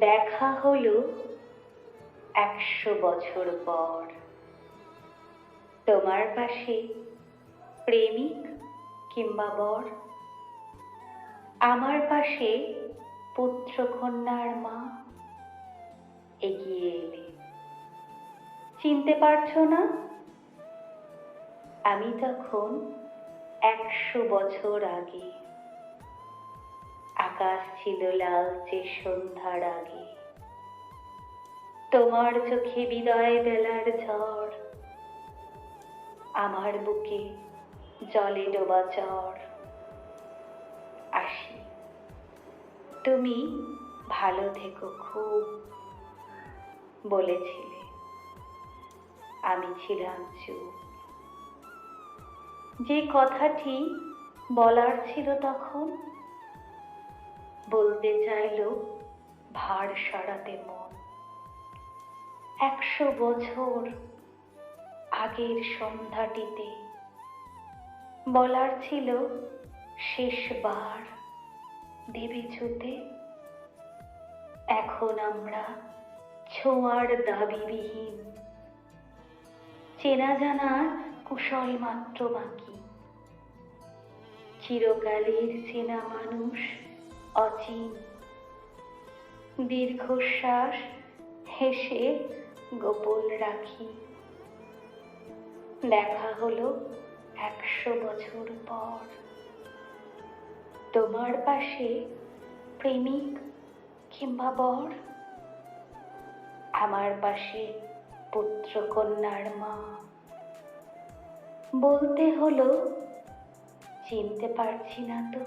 দেখা হলো 100 বছর পর। তোমার পাশে প্রেমিক কিংবা বর, আমার পাশে পুত্র কন্যার মা। এগিয়ে এলে, চিনতে পারছো না? আমি তখন 100 বছর আগে। আকাশ ছিল লালচে সন্ধ্যার আগে। তোমার চোখে বিদায় বেলার ঝড়, আমার বুকে জলে ডোবা চর। আসি, তুমি ভালো থেকো খুব বলেছিলে। আমি ছিলাম চুপ। যে কথাটি বলার ছিল তখন, বলতে চাইলো ভার সরাতে মন। 100 বছর আগের সন্ধ্যাটিতে বলার ছিল শেষবার দেবে ছুতে। এখন আমরা ছোঁয়ার দাবিবিহীন, চেনা জানার কুশল মাত্র বাকি। চিরকালের চেনা মানুষ অচিন, দীর্ঘশ্বাস হেসে গোপন রাখি। দেখা হলো 100 বছর পর। তোমার পাশে প্রেমিক কিংবা বর, আমার পাশে পুত্র কন্যার মা। বলতে হলো চিনতে পারছি না তো।